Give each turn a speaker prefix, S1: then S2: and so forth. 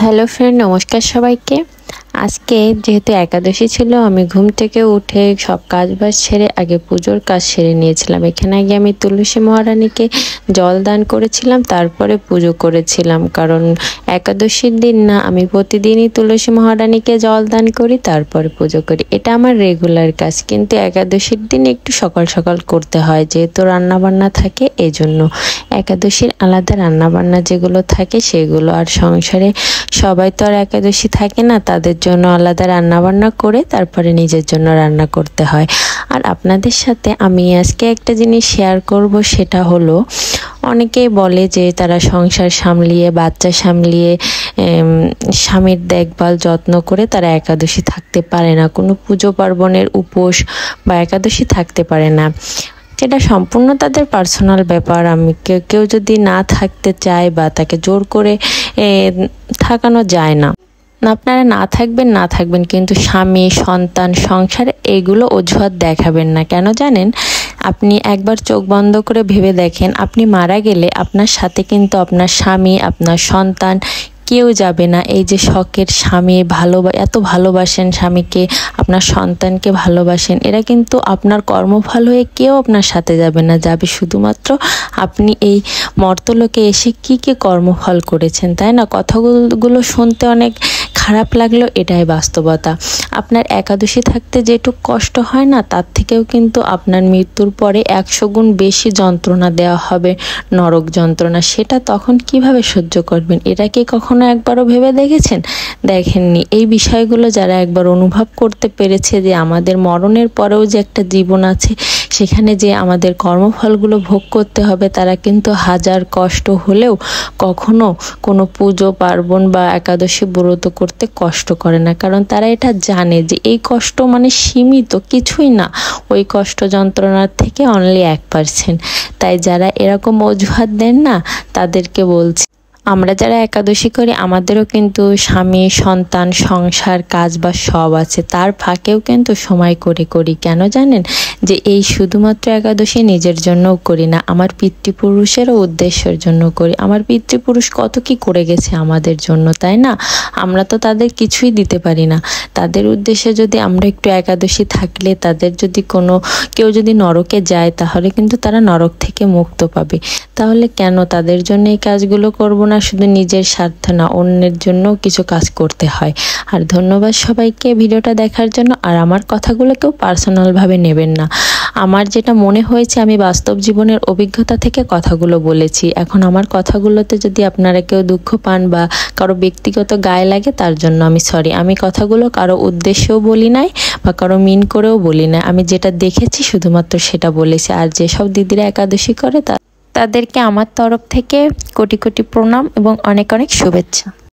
S1: Hello friend, নমস্কার সবাইকে। আজকে যেহেতু একাদশী ছিল, আমি ঘুম থেকে উঠে সব কাজ বাজ ছেড়ে আগে পুজোর কাজ সেরে নিয়েছিলাম। এখানে আগে আমি তুলসী মহারানীকে জল দান করেছিলাম, তারপরে পুজো করেছিলাম। কারণ একাদশীর দিন না, আমি প্রতিদিনই তুলসী মহারানীকে জল দান করি, তারপরে পুজো করি। এটা আমার রেগুলার কাজ, কিন্তু একাদশীর দিন একটু সকাল সকাল করতে হয়, যেহেতু রান্নাবান্না থাকে। এই জন্য একাদশীর আলাদা রান্নাবান্না যেগুলো থাকে সেগুলো, আর সংসারে সবাই তো আর একাদশী থাকে না, তাদের জন্য আলাদা রান্নাবান্না করে তারপরে নিজের জন্য রান্না করতে হয়। আর আপনাদের সাথে আমি আজকে একটা জিনিস শেয়ার করব, সেটা হলো অনেকেই বলে যে তারা সংসার সামলিয়ে, বাচ্চা সামলিয়ে, স্বামীর দেখভাল যত্ন করে তারা একাদশী থাকতে পারে না, কোনো পুজো পার্বণের উপোস বা একাদশী থাকতে পারে না। যেটা সম্পূর্ণ তাদের পার্সোনাল ব্যাপার। আমি কেউ যদি না থাকতে চায় বা তাকে জোর করে থাকানো যায় না। আপনারা না থাকবেন, কিন্তু স্বামী, সন্তান, সংসার এগুলো অজুহাত দেখাবেন না। কেন জানেন? আপনি একবার চোখ বন্ধ করে ভেবে দেখেন, আপনি মারা গেলে আপনার সাথে কিন্তু আপনার স্বামী, আপনার সন্তান কেউ যাবে না। এই যে শখের স্বামী, এত ভালোবাসেন স্বামীকে, আপনার সন্তানকে ভালোবাসেন, এরা কিন্তু আপনার কর্মফল হয়ে কেউ আপনার সাথে যাবে না। যাবে শুধুমাত্র আপনি এই মর্তলোকে এসে কী কর্মফল করেছেন, তাই না? কথাগুলো শুনতে অনেক খারাপ লাগলো, এটাই বাস্তবতা। আপনার একাদশী থাকতে যেটুকু কষ্ট হয় না, তার থেকেও কিন্তু আপনার মৃত্যুর পরে 100 গুণ বেশি যন্ত্রণা দেওয়া হবে, নরক যন্ত্রণা। সেটা তখন কিভাবে সহ্য করবেন? এটা কি কখনো একবারও ভেবে দেখেছেন? দেখেননি। এই বিষয়গুলো যারা একবার অনুভব করতে পেরেছে যে আমাদের মরণের পরেও যে একটা জীবন আছে, সেখানে যে আমাদের কর্মফলগুলো ভোগ করতে হবে, তারা কিন্তু হাজার কষ্ট হলেও কখনো কোনো পুজো পার্বণ বা একাদশী ব্রত করতে কষ্ট করে না। কারণ তারা এটা জানে যে এই কষ্ট মানে সীমিত, কিছুই না ওই কষ্ট যন্ত্রণার থেকে, অনলি 1%। তাই যারা এরকম অজুহাত দেন না, তাদেরকে বলছি, আমরা যারা একাদশী করি আমাদেরও কিন্তু স্বামী, সন্তান, সংসার, কাজ বা সব আছে, তার ফাঁকেও কিন্তু সময় করে করি। কেন জানেন? যে এই শুধুমাত্র একাদশী নিজের জন্যও করি না, আমার পিতৃপুরুষেরও উদ্দেশ্যের জন্য করি। আমার পিতৃপুরুষ কত কি করে গেছে আমাদের জন্য, তাই না? আমরা তো তাদের কিছুই দিতে পারি না। তাদের উদ্দেশ্যে যদি আমরা একটু একাদশী থাকলে, তাদের যদি কেউ যদি নরকে যায়, তাহলে কিন্তু তারা নরক থেকে মুক্ত পাবে। তাহলে কেন তাদের জন্য এই কাজগুলো করব না? শুধু নিজের স্বার্থ না, অন্যের জন্য কিছু কাজ করতে হয়। আর ধন্যবাদ সবাইকে ভিডিওটা দেখার জন্য। আর আমার কথাগুলো কেউ পার্সোনালভাবে নেবেন না। আমার যেটা মনে হয়েছে, আমি বাস্তব জীবনের অভিজ্ঞতা থেকে কথাগুলো বলেছি। এখন আমার কথাগুলোতে যদি আপনারা কেউ দুঃখ পান বা কারো ব্যক্তিগত গায়ে লাগে, তার জন্য আমি সরি। আমি কথাগুলো কারো উদ্দেশ্যেও বলি নাই বা কারো মিন করেও বলি না। আমি যেটা দেখেছি শুধুমাত্র সেটা বলেছি। আর যেসব দিদিরা একাদশী করে তাদেরকে আমার তরফ থেকে কোটি কোটি প্রণাম এবং অনেক অনেক শুভেচ্ছা।